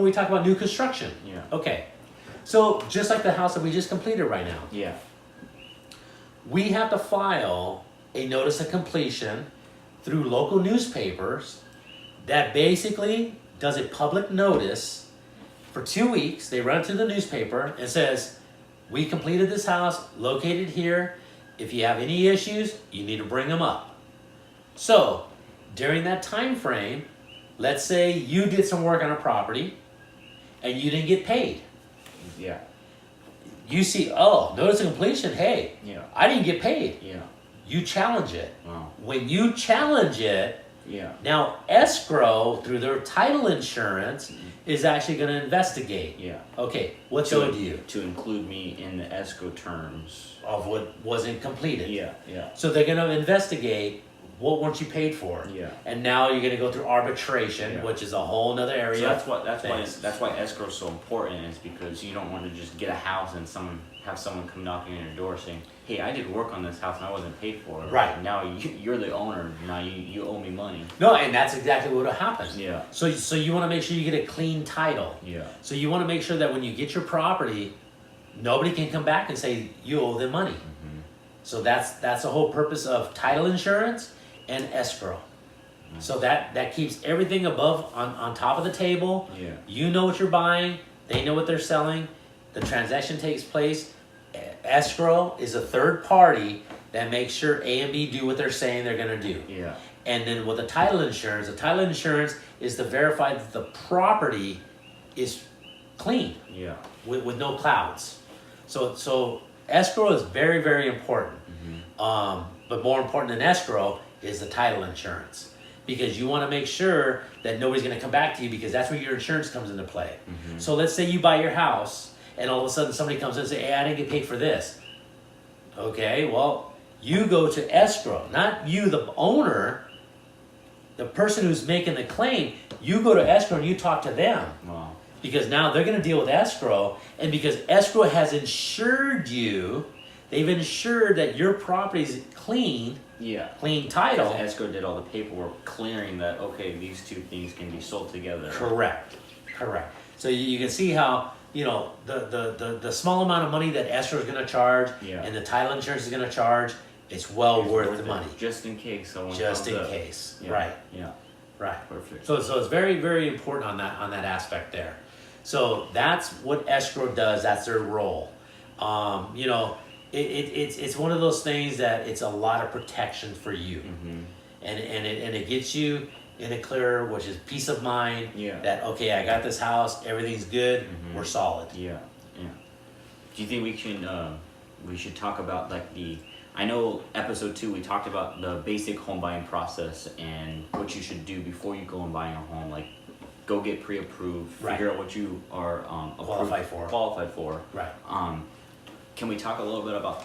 we talk about new construction. Yeah. Okay. So just like the house that we just completed right now, Yeah. we have to file a notice of completion through local newspapers that basically does a public notice for 2 weeks. They run it to the newspaper and says, we completed this house located here. If you have any issues, you need to bring them up. So during that time frame, let's say you did some work on a property and you didn't get paid. Yeah. You see, oh, notice of completion, hey, Yeah. I didn't get paid. Yeah. You challenge it. Wow. When you challenge it, Yeah. now escrow, through their title insurance, is actually going to investigate. Yeah. Okay, what's owed to you To include me in the escrow terms. of what wasn't completed. Yeah. Yeah. So they're going to investigate what weren't you paid for. Yeah. And now you're going to go through arbitration, Yeah. which is a whole nother area. So that's Thanks. why escrow is so important, is because you don't want to just get a house and have someone come knocking on your door saying, hey, I did work on this house and I wasn't paid for it. Right. Now you're the owner. Now you owe me money. No, and that's exactly what will happen. Yeah. So you want to make sure you get a clean title. Yeah. So you want to make sure that when you get your property, nobody can come back and say you owe them money. Mm-hmm. So that's the whole purpose of title insurance and escrow. Mm-hmm. So that keeps everything above on top of the table. Yeah. You know what you're buying. They know what they're selling. The transaction takes place. Escrow is a third party that makes sure A and B do what they're saying they're going to do. Yeah. And then with the title insurance is to verify that the property is clean Yeah. with no clouds. So escrow is very, very important. Mm-hmm. But more important than escrow is the title insurance, because you want to make sure that nobody's going to come back to you, because that's where your insurance comes into play. Mm-hmm. So let's say you buy your house and all of a sudden somebody comes in and say, hey, I didn't get paid for this. Okay, well, you go to escrow, not you, the owner, the person who's making the claim. You go to escrow and you talk to them, Wow. because now they're going to deal with escrow, and because escrow has insured you, they've ensured that your property's clean Yeah. title. Because escrow did all the paperwork clearing that, okay, these two things can be sold together. Correct. So you can see how, the small amount of money that escrow is going to charge, Yeah. and the title insurance is going to charge, it's well It's worth worth the it, money. just in case someone Just comes in up. case. Yeah. Right. Yeah. Right. Perfect. So it's very, very important on that aspect there. So that's what escrow does. That's their role. It's one of those things that it's a lot of protection for you, Mm-hmm. and it gets you in a clear, which is peace of mind. Yeah. That okay, I got this house, everything's good, Mhm. we're solid. Yeah. Yeah. Do you think we should talk about I know episode 2 we talked about the basic home buying process and what you should do before you go and buy a home, like go get pre-approved, Right. figure out what you are qualified for. Right. Can we talk a little bit about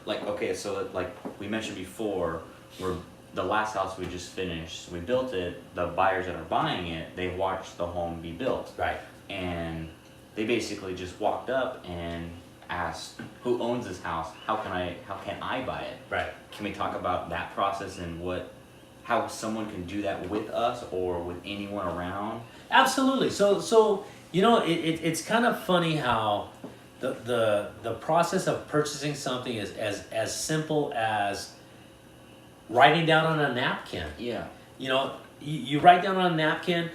like we mentioned before, we're the last house we just finished, we built it, the buyers that are buying it, they watched the home be built. Right. And they basically just walked up and asked, who owns this house? How can I buy it? Right. Can we talk about that process and how someone can do that with us or with anyone around? Absolutely. So it's kind of funny how the process of purchasing something is as simple as writing down on a napkin. Yeah. You write down on a napkin,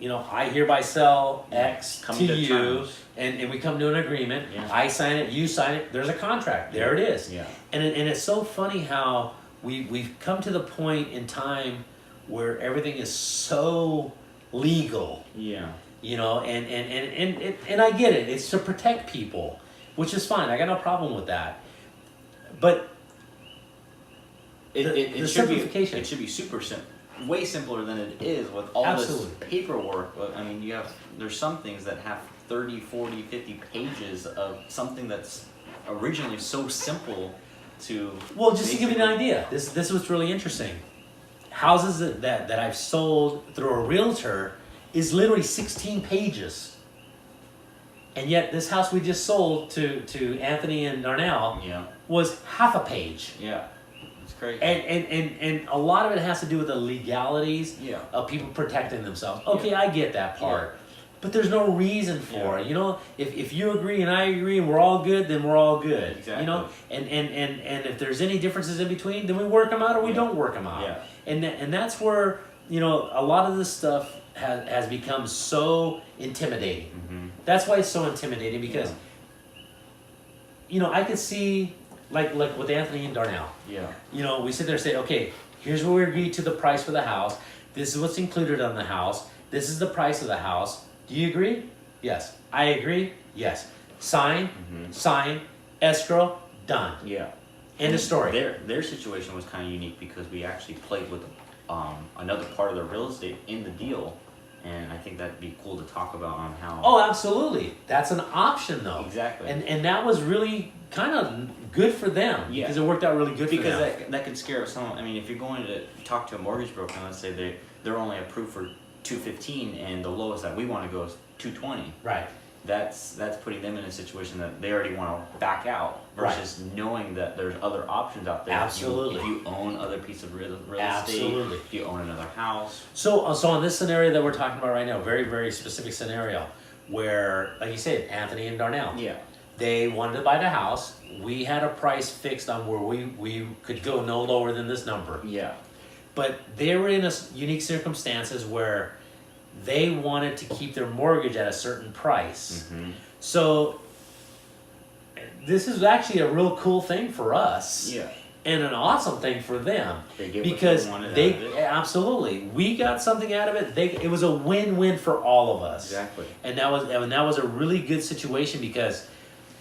I hereby sell X Coming to to you, terms. and we come to an agreement. Yeah. I sign it, you sign it. There's a contract. There it is. Yeah. And it's so funny how we've come to the point in time where everything is so legal. Yeah. And I get it. It's to protect people, which is fine. I got no problem with that. But It the should simplification. It should be super simple, way simpler than it is with all Absolutely. this paperwork. I mean, there's some things that have 30, 40, 50 pages of something that's originally so simple to. Well, just to give you an idea, this is what's really interesting. Houses that I've sold through a realtor is literally 16 pages. And yet this house we just sold to Anthony and Darnell Yeah. was half a page. Yeah. It's crazy. And a lot of it has to do with the legalities Yeah. of people protecting themselves. Okay, I get that part. But there's no reason for Yeah. it. You know, if you agree and I agree and we're all good, then we're all good. Exactly. You know, and if there's any differences in between, then we work them out or we Yeah. don't work them out. Yeah. And that's where, you know, a lot of this stuff has become so intimidating. Mm-hmm. That's why it's so intimidating because, you know, I could see, like with Anthony and Darnell, Yeah. you know, we sit there and say, okay, here's where we agreed to the price for the house. This is what's included on the house. This is the price of the house. Do you agree? Yes. I agree? Yes. Sign, sign, escrow, done. Yeah. End of story. Their situation was kind of unique because we actually played with another part of the real estate in the deal, and I think that'd be cool to talk about on how. Oh, absolutely. That's an option, though. Exactly. And that was really kind of good for them Yeah. because it worked out really good for Because them. that could scare someone. I mean, if you're going to talk to a mortgage broker, and let's say they're only approved for 215, and the lowest that we want to go is 220. Right. That's putting them in a situation that they already want to back out versus knowing that there's other options out there. Absolutely. If you own other piece of real Absolutely. estate, if you own another house. So on this scenario that we're talking about right now, very, very specific scenario where, like you said, Anthony and Darnell, Yeah. they wanted to buy the house. We had a price fixed on where we could go no lower than this number. Yeah. But they were in unique circumstances where they wanted to keep their mortgage at a certain price. Mm-hmm. So this is actually a real cool thing for us. Yeah. And an awesome thing for them. They get Because what they wanted they out of it. absolutely, we got something out of it. It was a win-win for all of us. Exactly. And that was a really good situation because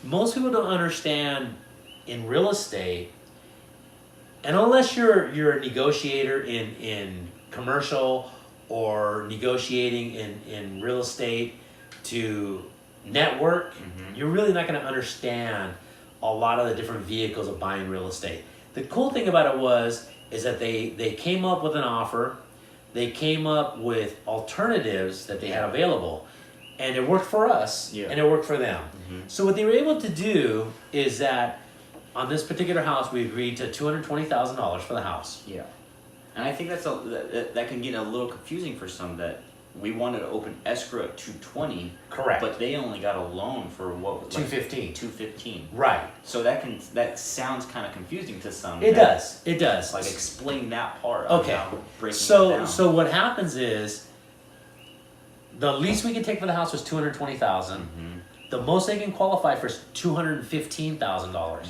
most people don't understand in real estate, and unless you're a negotiator in commercial or negotiating in real estate to network, you're really not going to understand a lot of the different vehicles of buying real estate. The cool thing about it is that they came up with an offer, they came up with alternatives that they had available, and it worked for us, Yeah. and it worked for them. So what they were able to do is that on this particular house, we agreed to $220,000 for the house. Yeah. And I think that can get a little confusing for some that we wanted to open escrow at 220. Correct. But they only got a loan for what? 215. 215. Right. So that sounds kind of confusing to some. It that- does. It does. Like explain that part. Okay. Of how breaking that So down. so what happens is the least we could take for the house was $220,000. The most they can qualify for is $215,000.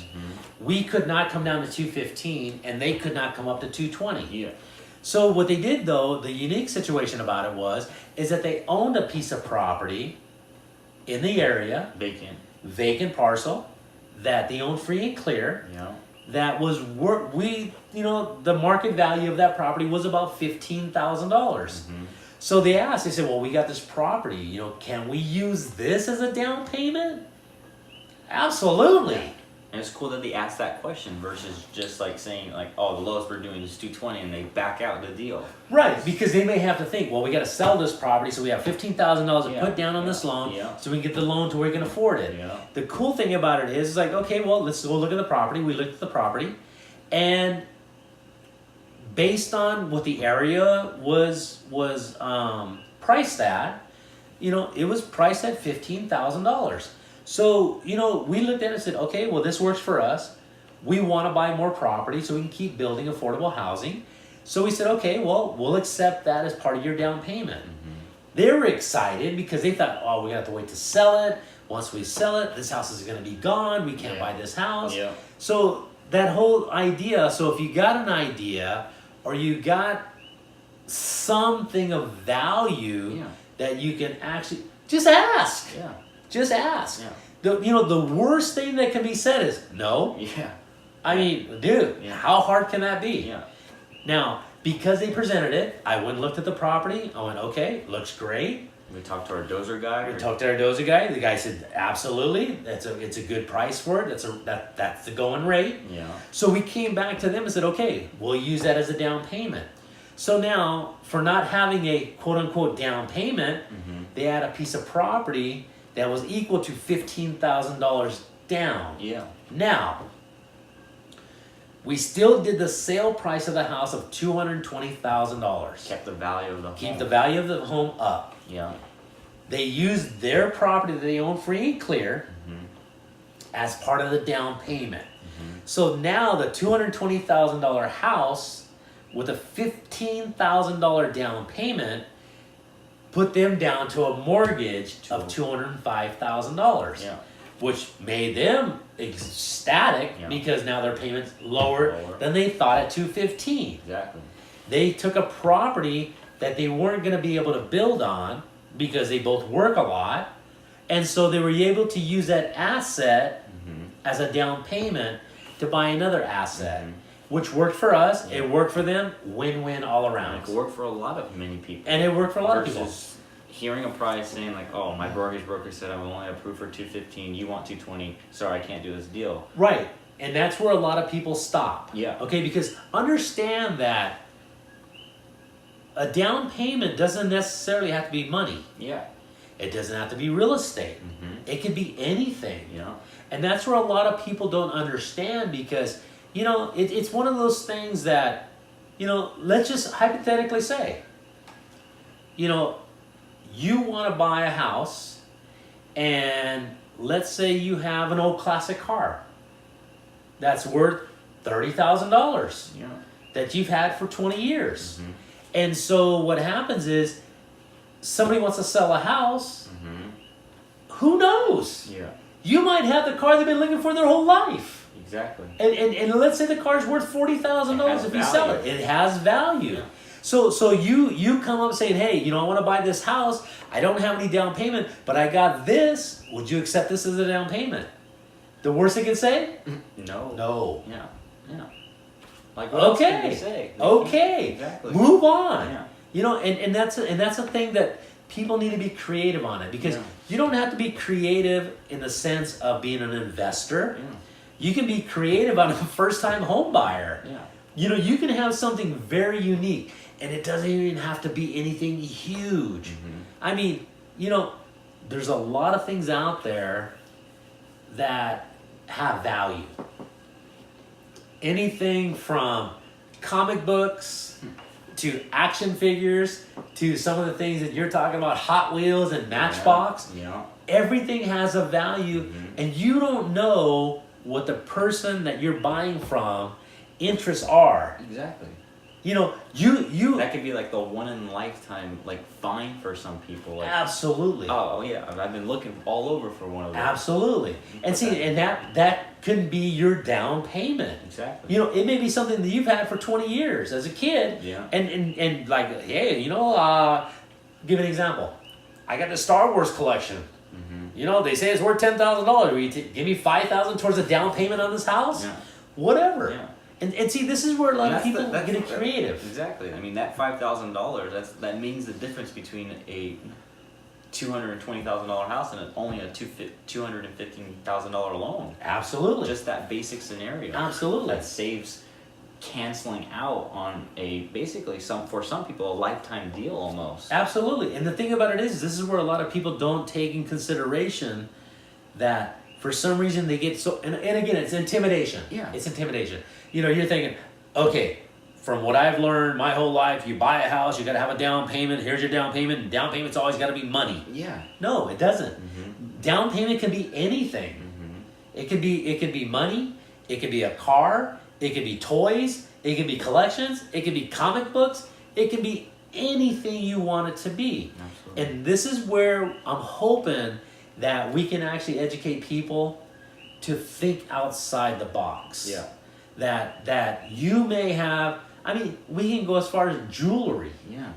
We could not come down to $215, and they could not come up to $220. Yeah. So what they did, though, the unique situation about it is that they owned a piece of property in the area, Vacant. vacant parcel, that they owned free and clear. Yeah. That was the market value of that property was about $15,000. So they asked, they said, well, we got this property, can we use this as a down payment? Absolutely. And it's cool that they asked that question versus just like saying like, oh, the lowest we're doing is 220, and they back out the deal. Right, because they may have to think, well, we got to sell this property, so we have $15,000 to Yeah, put down on yeah, this loan, yeah. so we can get the loan to where we can afford it. Yeah. The cool thing about it is like, okay, well, let's go look at the property. We looked at the property, and based on what the area was priced at, it was priced at $15,000. So, we looked at it and said, okay, well, this works for us. We want to buy more property so we can keep building affordable housing. So we said, okay, well, we'll accept that as part of your down payment. They were excited because they thought, oh, we have to wait to sell it. Once we sell it, this house is going to be gone. We can't buy this house. Yeah. So that whole idea, so if you got an idea or you got something of value that you can actually, just ask. Yeah. Just ask. Yeah. The worst thing that can be said is no. Yeah. I mean, dude, Yeah. how hard can that be? Yeah. Now, because they presented it, I went and looked at the property. I went, okay, looks great. We talked to our dozer guy. We talked to our dozer guy. The guy said, absolutely, it's a good price for it. That's the going rate. Yeah. So we came back to them and said, okay, we'll use that as a down payment. So now, for not having a quote-unquote down payment, they had a piece of property that was equal to $15,000 down. Yeah. Now, we still did the sale price of the house of $220,000. Kept the value of the home. Keep the value of the home up. Yeah. they use their property that they own free and clear as part of the down payment. So now the $220,000 house with a $15,000 down payment put them down to a mortgage of $205,000, Yeah. which made them ecstatic Yeah. because now their payment's lower than they thought at $215,000. Exactly. They took a property that they weren't going to be able to build on because they both work a lot, and so they were able to use that asset as a down payment to buy another asset, which worked for us. It worked for them. Win-win all And around. it could work for a lot of many people. And it worked for a lot of people. Versus hearing a price saying like, oh, my mortgage broker said I'm only approved for 215. You want 220? Sorry, I can't do this deal. Right. And that's where a lot of people stop. Yeah. Okay, because understand that a down payment doesn't necessarily have to be money. Yeah. It doesn't have to be real estate. It could be anything. Yeah. And that's where a lot of people don't understand because, it's one of those things that, let's just hypothetically say, you want to buy a house and let's say you have an old classic car that's worth $30,000 Yeah. that you've had for 20 years. And so what happens is somebody wants to sell a house. Who knows? Yeah. You might have the car they've been looking for their whole life. Exactly. And let's say the car's worth $40,000 if you sell it. It has value. Yeah. So you come up saying, hey, I want to buy this house. I don't have any down payment, but I got this. Would you accept this as a down payment? The worst they can say? No. No. Yeah. Yeah. Like what else can Okay. they say? Okay. Exactly. Move on. Yeah. And that's a thing that people need to be creative on it because Yeah. you don't have to be creative in the sense of being an investor. Yeah. You can be creative on a first-time home buyer. Yeah. You can have something very unique, and it doesn't even have to be anything huge. I mean, there's a lot of things out there that have value. Anything from comic books to action figures to some of the things that you're talking about, Hot Wheels and Matchbox. Yeah. Everything has a value, and you don't know what the person that you're buying from interests are. Exactly. You That could be like the one in lifetime like find for some people. Like, absolutely. oh yeah, I've been looking all over for one of those. Absolutely. And see, and that can be your down payment. Exactly. It may be something that you've had for 20 years as a kid. Yeah. And like, hey, give an example. I got the Star Wars collection. They say it's worth $10,000. Will you give me $5,000 towards a down payment on this house? Yeah. Whatever. Yeah. And see, this is where a lot of And people that's get creative. Exactly. I mean, that $5,000. That means the difference between a $220,000 house and only a $215,000 loan. Absolutely. Just that basic scenario. Absolutely. That saves canceling out on for some people a lifetime deal almost. Absolutely. And the thing about it is, this is where a lot of people don't take in consideration that for some reason they get so, and again, it's intimidation. Yeah. It's intimidation. You're thinking, okay, from what I've learned my whole life, you buy a house, you got to have a down payment. Here's your down payment. And down payment's always got to be money. Yeah. No, it doesn't. Down payment can be anything. It could be money. It could be a car. It could be toys. It could be collections. It could be comic books. It can be anything you want it to be. Absolutely. And this is where I'm hoping that we can actually educate people to think outside the box. Yeah. That you may have. I mean, we can go as far as jewelry. Yeah.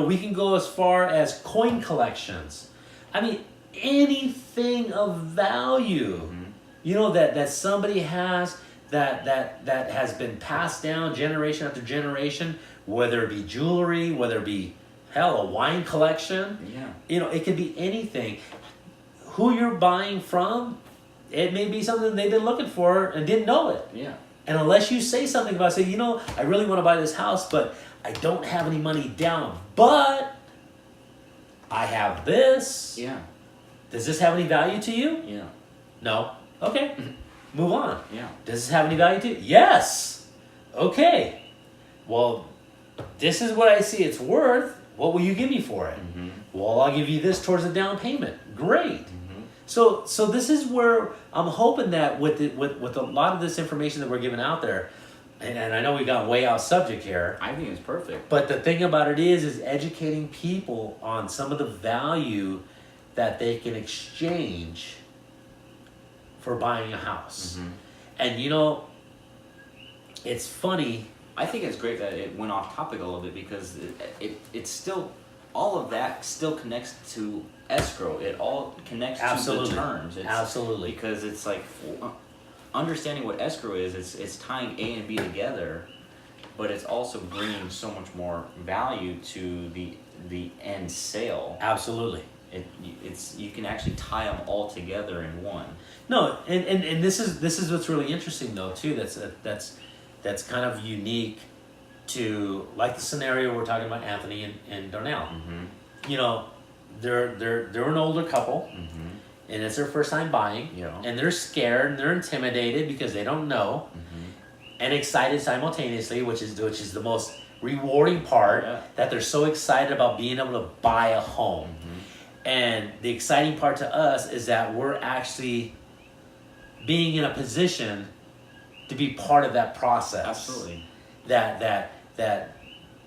We can go as far as coin collections. I mean, anything of value. That somebody has that has been passed down generation after generation, whether it be jewelry, whether it be a wine collection. Yeah. It could be anything. Who you're buying from, it may be something they've been looking for and didn't know it. Yeah. And unless you say something about, I really want to buy this house, but I don't have any money down, but I have this. Yeah. Does this have any value to you? Yeah. No. Okay. Move on. Yeah. Does this have any value to you? Yes. Okay. Well, this is what I see it's worth. what will you give me for it? Mm-hmm. Well, I'll give you this towards the down payment. Great. Mm-hmm. So this is where I'm hoping that with a lot of this information that we're giving out there, and I know we got way out subject here, I think it's perfect. but the thing about it is educating people on some of the value that they can exchange for buying a house. Mm-hmm. And you know, it's funny. I think it's great that it went off topic a little bit because it's still, all of that still connects to escrow. It all connects Absolutely. to the terms. Absolutely. Because it's like understanding what escrow is. It's tying A and B together, but it's also bringing so much more value to the end sale. Absolutely. It's you can actually tie them all together in one. No, and this is what's really interesting though too. That's kind of unique to like the scenario we're talking about Anthony and Darnell. Mm-hmm. You know, they're an older couple, Mm-hmm. and it's their first time buying, Yeah. and they're scared and they're intimidated because they don't know, Mm-hmm. and excited simultaneously, which is the most rewarding part. Yeah. That they're so excited about being able to buy a home. Mm-hmm. And the exciting part to us is that we're actually being in a position to be part of that process. Absolutely. That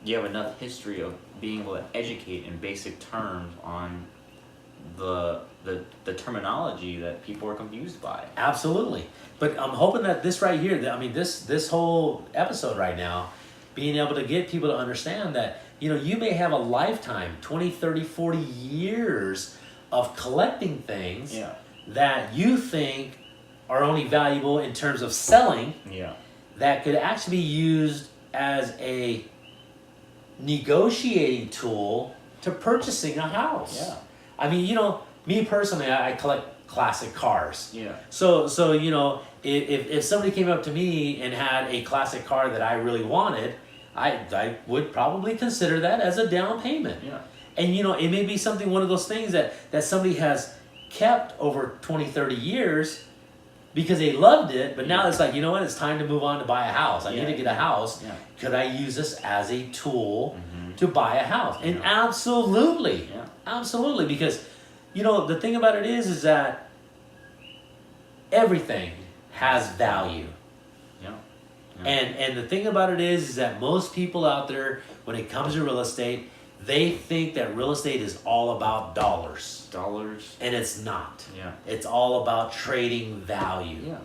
You have enough history of being able to educate in basic terms on the terminology that people are confused by. absolutely. But I'm hoping that this right here, this whole episode right now, being able to get people to understand that, you know, you may have a lifetime, 20, 30, 40 years of collecting things Yeah. that you think are only valuable in terms of selling, Yeah. that could actually be used as a negotiating tool to purchasing a house. Yeah. I mean, you know, me personally, I collect classic cars. Yeah. So you know, if somebody came up to me and had a classic car that I really wanted, I would probably consider that as a down payment. Yeah. And you know, it may be something, one of those things that somebody has kept over 20, 30 years because they loved it, but now it's like, you know what, it's time to move on to buy a house. I need to get a house. Yeah. Could I use this as a tool Mm-hmm. to buy a house? And Yeah. absolutely. Yeah. Absolutely, because you know, the thing about it is that everything has value. Yeah. And the thing about it is that most people out there, when it comes to real estate, they think that real estate is all about dollars. Dollars. And it's not. Yeah. It's all about trading value. Yeah.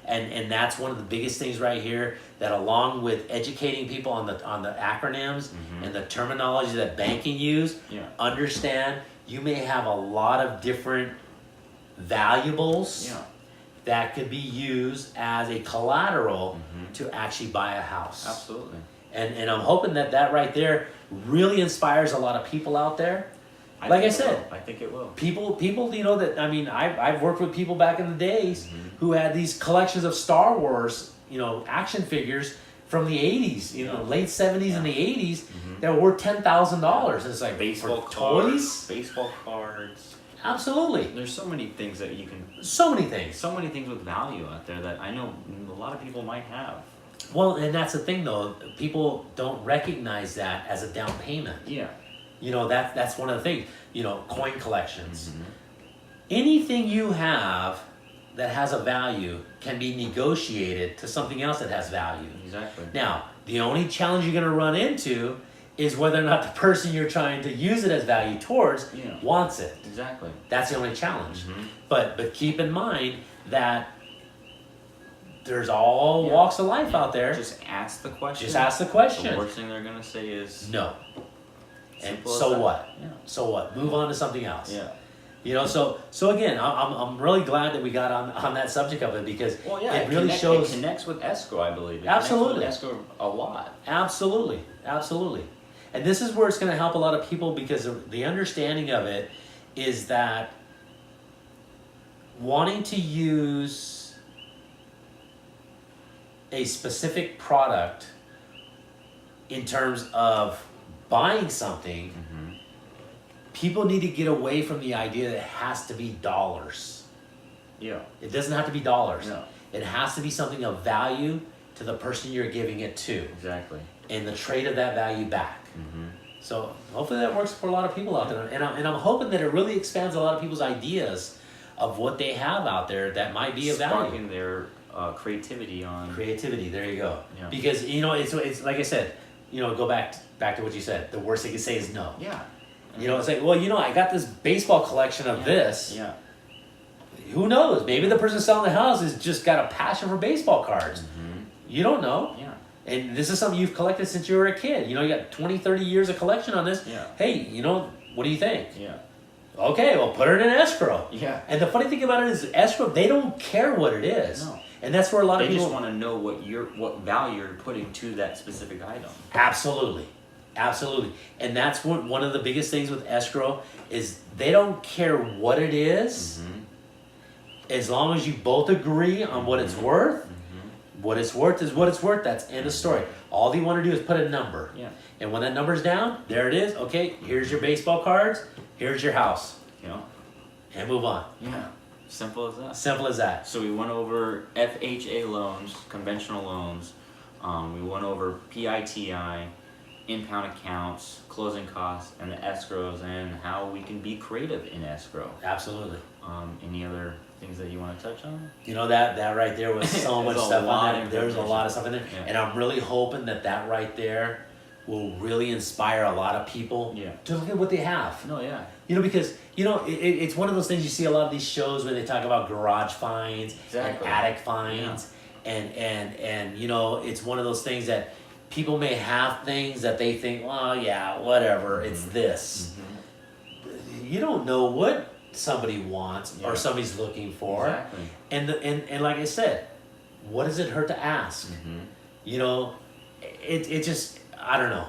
And that's one of the biggest things right here, that along with educating people on the acronyms Mhm. and the terminology that banking use, Yeah. understand you may have a lot of different valuables Yeah. that could be used as a collateral Mhm. to actually buy a house. Absolutely. And I'm hoping that right there really inspires a lot of people out there. Like I think it said, will. I think it will. people, you know, that, I mean, I've worked with people back in the days Mhm. who had these collections of Star Wars, you know, action figures from the 80s, you know, Yeah. late 70s and Yeah. the 80s Mhm. that were worth $10,000. It's like, Baseball for cards. toys? Baseball cards. Absolutely. There's so many things that you can. So many things. So many things with value out there that I know a lot of people might have. Well, and that's the thing though, people don't recognize that as a down payment. Yeah. You know, that's one of the things, you know, coin collections. Mhm. Anything you have that has a value can be negotiated to something else that has value. Exactly. Now, the only challenge you're going to run into is whether or not the person you're trying to use it as value towards Yeah. wants it. Exactly. That's the only challenge. Mhm. But keep in mind that there's all Yeah. walks of life Yeah. out there. Just ask the question. Just ask the The question. worst thing they're gonna say is No. And simple as so that. what? Yeah. So what? Move on to something else. Yeah. You know, so again, I'm really glad that we got on that subject of it, because Well, yeah. it really shows. It connects with escrow, I believe. It Absolutely. connects with escrow a lot. Absolutely, absolutely. And this is where it's going to help a lot of people, because the understanding of it is that wanting to use a specific product in terms of buying something, Mm-hmm. people need to get away from the idea that it has to be dollars. Yeah. It doesn't have to be dollars. No. It has to be something of value to the person you're giving it to, Exactly. and the trade of that value back. Mm-hmm. So hopefully that works for a lot of people out there, and I'm hoping that it really expands a lot of people's ideas of what they have out there that might be of value. Sparking their creativity on. Creativity, there you go. Yeah. Because it's like I said, go back to what you said. The worst they can say is no. Yeah. It's like, well, I got this baseball collection of this. Yeah. Who knows? Maybe the person selling the house has just got a passion for baseball cards. Mm-hmm. You don't know. Yeah. And this is something you've collected since you were a kid. You got 20, 30 years of collection on this. Yeah. Hey, what do you think? Yeah. Okay, well, put it in escrow. Yeah. And the funny thing about it is escrow, they don't care what it is. No. And that's where a lot They of people... just want to know what value you're putting to that specific item. Absolutely. Absolutely. And that's one of the biggest things with escrow is they don't care what it is, as long as you both agree on what it's worth. What it's worth is what it's worth. That's end of story. All they want to do is put a number. Yeah. And when that number's down, there it is. Okay, here's your baseball cards. Here's your house. And move on. Yeah. Simple as that. Simple as that. So we went over FHA loans, conventional loans. We went over PITI, impound accounts, closing costs, and the escrows, and how we can be creative in escrow. Absolutely. Any other things that you want to touch on? That right there was so much There's a stuff lot on of there. There's a lot of information. stuff in there. Yeah. And I'm really hoping that right there will really inspire a lot of people Yeah. to look at what they have. No, yeah. Because it's one of those things you see a lot of these shows where they talk about garage finds Exactly. and attic finds, and it's one of those things that people may have things that they think, well, yeah, whatever, it's this. You don't know what somebody wants or Yeah. somebody's looking for, Exactly. and like I said, what does it hurt to ask? It just, I don't know.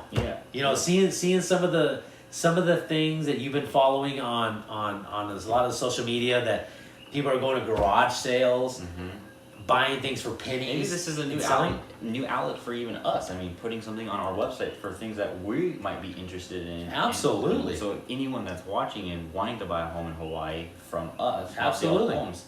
Yeah. Seeing some of the things that you've been following on a lot of social media, that people are going to garage sales, buying things for pennies. Maybe this is a and selling. new outlet for even us. I mean, putting something on our website for things that we might be interested in. Absolutely. And so anyone that's watching and wanting to buy a home in Hawaii from us, Updale Absolutely. Homes,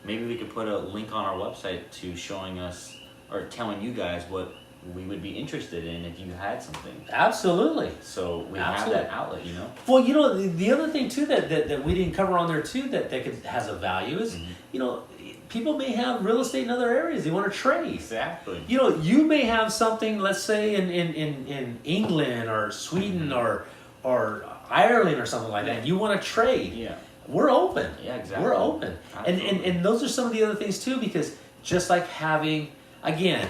maybe we could put a link on our website to showing us or telling you guys what we would be interested in if you had something. Absolutely. So we Absolutely. have that outlet, Well, the other thing too that we didn't cover on there too that has a value is, people may have real estate in other areas they want to trade. Exactly. You may have something, let's say in England or Sweden or Ireland or something like that. You want to trade. Yeah. We're open. Yeah, exactly. We're open. Absolutely. And those are some of the other things too, because just like having, again,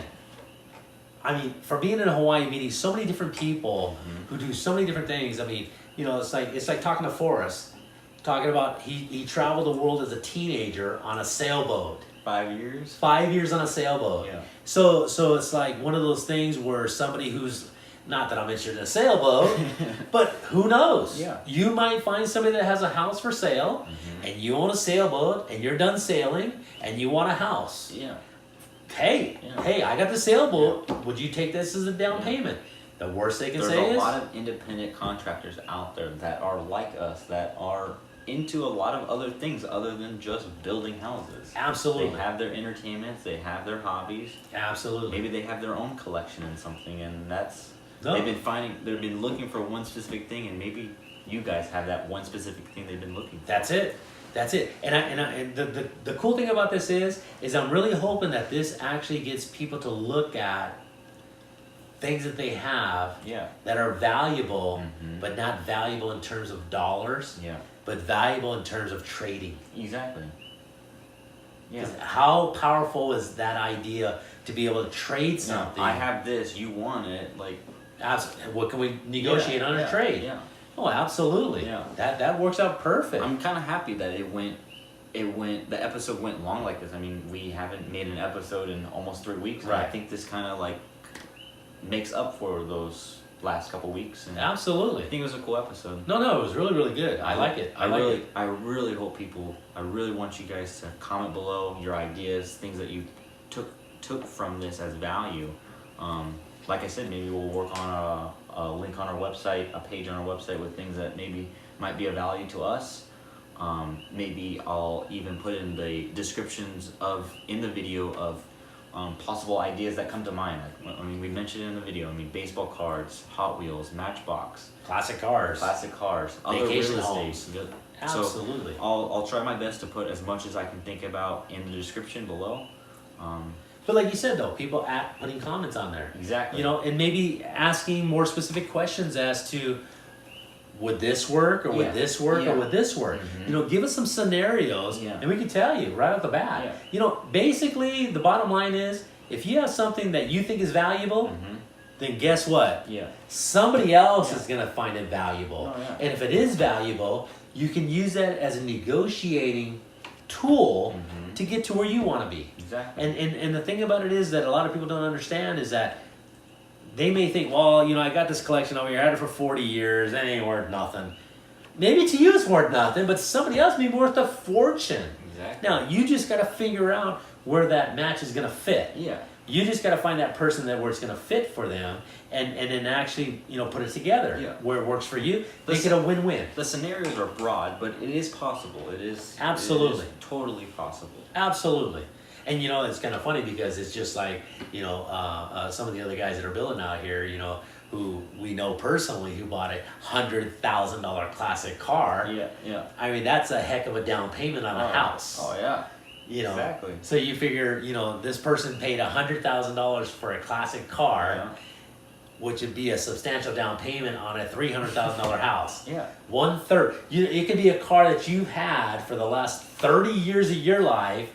I mean, for being in Hawaii, meeting so many different people who do so many different things. I mean, it's like talking to Forrest, talking about he traveled the world as a teenager on a sailboat. 5 years. 5 years on a sailboat. Yeah. So it's like one of those things where somebody who's, not that I'm interested in a sailboat, but who knows? Yeah. You might find somebody that has a house for sale, and you own a sailboat, and you're done sailing, and you want a house. Yeah. Hey, I got the sailboat. Would you take this as a down payment? The worst they can There's say a is, lot of independent contractors out there that are like us, that are into a lot of other things other than just building houses. absolutely, They have their entertainments, they have their hobbies. absolutely. Maybe they have their own collection in something, and that's No. they've been looking for one specific thing, and maybe you guys have that one specific thing they've been looking for. That's it. And the cool thing about this is I'm really hoping that this actually gets people to look at things that they have Yeah. that are valuable, but not valuable in terms of dollars, Yeah. but valuable in terms of trading. Exactly. Yeah. 'Cause how powerful is that idea to be able to trade No, something? I have this, you want it, like What can we negotiate on a trade? Yeah. Oh, absolutely. Yeah. That works out perfect. I'm kind of happy that the episode went long like this. I mean, we haven't made an episode in almost 3 weeks. And I Right. think this kind of like makes up for those last couple weeks. And I Absolutely. think it was a cool episode. No, it was really, really good. I like it. I really hope I really want you guys to comment below your ideas, things that you took from this as value. Like I said, maybe we'll work on a link on our website, a page on our website with things that maybe might be of value to us. Maybe I'll even put in the descriptions in the video of possible ideas that come to mind. Like, I mean, we mentioned it in the video. I mean, baseball cards, Hot Wheels, Matchbox, Classic cars. classic cars, other Vacation real homes. estate. Absolutely. So I'll try my best to put as much as I can think about in the description below. But like you said though, people putting comments on there. Exactly. You know, and maybe asking more specific questions as to would this work or would Yeah. this work Yeah. or would this work? Mhm. You know, give us some scenarios Yeah. and we can tell you right off the bat. Yeah. You know, basically the bottom line is if you have something that you think is valuable, then guess what? Yeah. Somebody else Yeah. is going to find it valuable. Oh, yeah. And if it is valuable, you can use that as a negotiating tool to get to where you want to be. Exactly. And the thing about it is that a lot of people don't understand is that they may think, well, you know, I got this collection over here, I had it for 40 years, that ain't worth nothing. Maybe to you it's worth nothing, but to somebody else may be worth a fortune. Exactly. Now, you just got to figure out where that match is going to fit. Yeah. You just got to find that person that where it's going to fit for them, and then actually, you know, put it together Yeah. where it works for you. Make Listen- it a win-win. The scenarios are broad, but it is possible. It is Absolutely. it is totally possible. Absolutely. And you know, it's kind of funny because it's just like, you know, some of the other guys that are building out here, you know, who we know personally who bought a $100,000 classic car. Yeah. Yeah. I mean, that's a heck of a down payment on a house. Oh yeah. You know, Exactly. so you figure, you know, this person paid $100,000 for a classic car, Yeah. which would be a substantial down payment on a $300,000 house. Yeah. 1/3. It could be a car that you've had for the last 30 years of your life,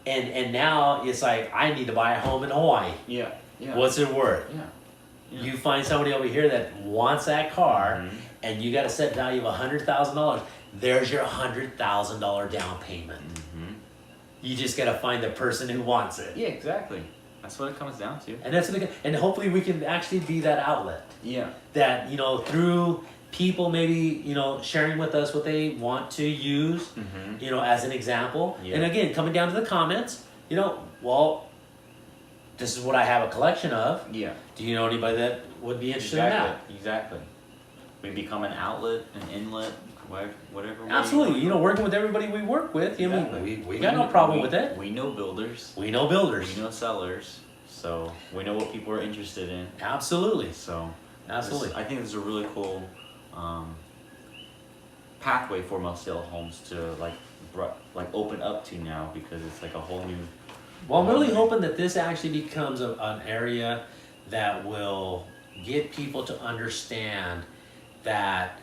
and now it's like, I need to buy a home in Hawaii. Yeah. Yeah. What's it worth? Yeah. Yeah. You find somebody over here that wants that car, Mhm. and you got a set value of $100,000. There's your $100,000 down payment. Mhm. You just got to find the person who wants it. Yeah. Exactly. That's what it comes down to. And that's what and hopefully we can actually be that outlet. Yeah. That, you know, through people maybe, you know, sharing with us what they want to use, Mhm. you know, as an example. Yeah. And again, coming down to the comments, you know, well, this is what I have a collection of. Yeah. Do you know anybody that would be interested in that? Exactly. We become an outlet, an inlet, whatever. way Absolutely. You know, want. working with everybody we work with, you know, Exactly. we got no problem with it. We know builders. We know builders. We know sellers. So we know what people are interested in. Absolutely. So Absolutely. I think this is a really cool pathway for Mosdale Homes to like open up to now, because it's like a whole new. Well, I'm really hoping that this actually becomes an area that will get people to understand that,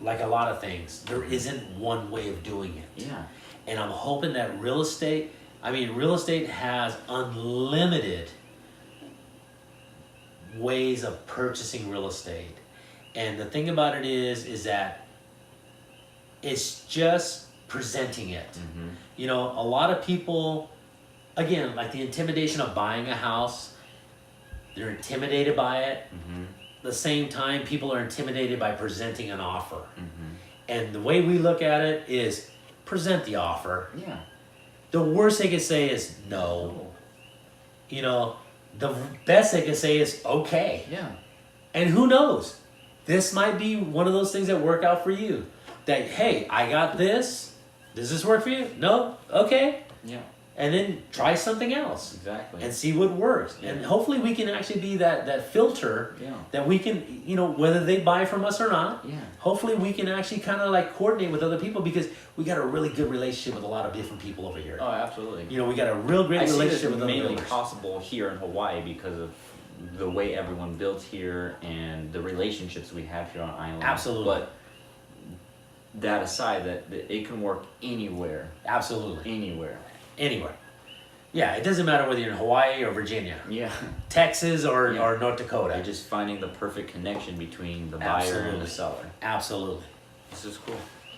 like a lot of things, there isn't one way of doing it. Yeah. And I'm hoping that real estate has unlimited ways of purchasing real estate. And the thing about it is that it's just presenting it. Mm-hmm. You know, a lot of people, again, like the intimidation of buying a house, they're intimidated by it. Mm-hmm. At the same time, people are intimidated by presenting an offer. Mm-hmm. And the way we look at it is present the offer. Yeah. The worst they could say is no. You know, the best they can say is okay. Yeah. And who knows? This might be one of those things that work out for you. That, hey, I got this. Does this work for you? No? Okay. Yeah. And then try something else Exactly. and see what works. Yeah. And hopefully we can actually be that filter Yeah. that we can, you know, whether they buy from us or not. Yeah. Hopefully we can actually kind of like coordinate with other people, because we got a really good relationship with a lot of different people over here. Oh, absolutely. You know, we got a real great I see this relationship with other mainly builders. possible here in Hawaii because of the way everyone builds here and the relationships we have here on island. Absolutely. But that aside, that it can work anywhere. Absolutely. Anywhere. Anywhere. Yeah, it doesn't matter whether you're in Hawaii or Virginia, Yeah. Texas or Yeah. North Dakota. You're just finding the perfect connection between the buyer and Absolutely. the seller. Absolutely. This is cool.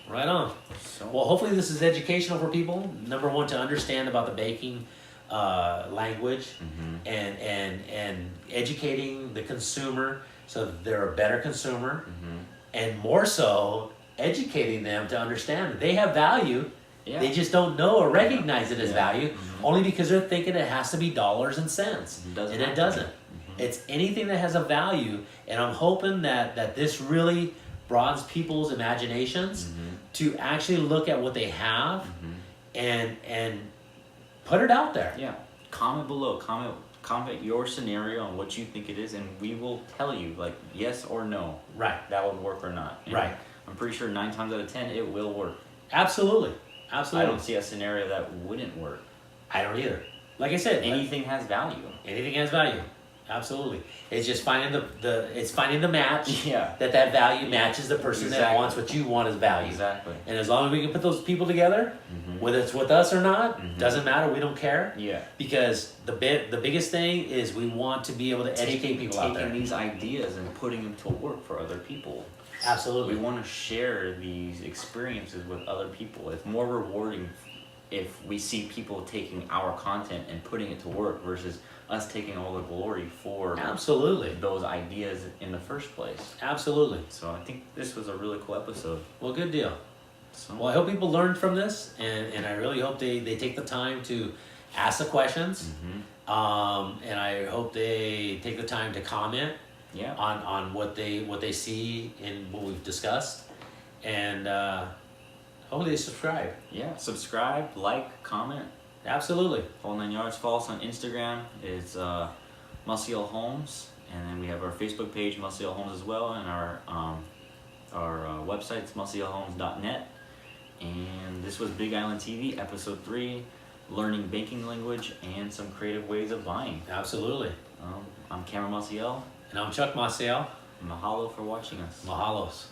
Right on. So Well, hopefully this is educational for people. Number one, to understand about the baking language Mhm. and educating the consumer so that they're a better consumer, Mhm. and more so educating them to understand that they have value. Yeah. They just don't know or recognize it as Yeah. value, Mhm. only because they're thinking it has to be dollars and cents. It doesn't And it have to doesn't. be. It's anything that has a value, and I'm hoping that this really broadens people's imaginations Mhm. to actually look at what they have Mhm. and put it out there. Yeah. comment below. Comment your scenario and what you think it is, and we will tell you like yes or no Right. that would work or not. And Right. I'm pretty sure 9 times out of 10 it will work. Absolutely. I Absolutely. don't see a scenario that wouldn't work. I don't either. Like I said, Anything has value. anything has value. Absolutely. It's just finding it's finding the match Yeah. that value matches the person that Exactly. wants what you want as value. Exactly. And as long as we can put those people together, Mhm. whether it's with us or not, Mhm. doesn't matter. We don't care. Yeah. Because the biggest thing is we want to be able to educate people out there. Taking these ideas and putting them to work for other people. Absolutely. We want to share these experiences with other people. It's more rewarding if we see people taking our content and putting it to work versus us taking all the glory for Absolutely. those ideas in the first place. Absolutely. So I think this was a really cool episode. Well, good deal. So Well, I hope people learned from this, and I really hope they take the time to ask the questions. And I hope they take the time to comment yeah. on what they see in what we've discussed, and hopefully they subscribe. Yeah. Subscribe, like, comment. Absolutely. Whole 9 yards. Follow us on Instagram. It's Musiel Homes, and then we have our Facebook page, Musiel Homes, as well, and our website's musielhomes.net. And this was Big Island TV, episode 3, learning banking language and some creative ways of buying. Absolutely. I'm Cameron Musiel. And I'm Chuck Marcel. Mahalo for watching us. Mahalos.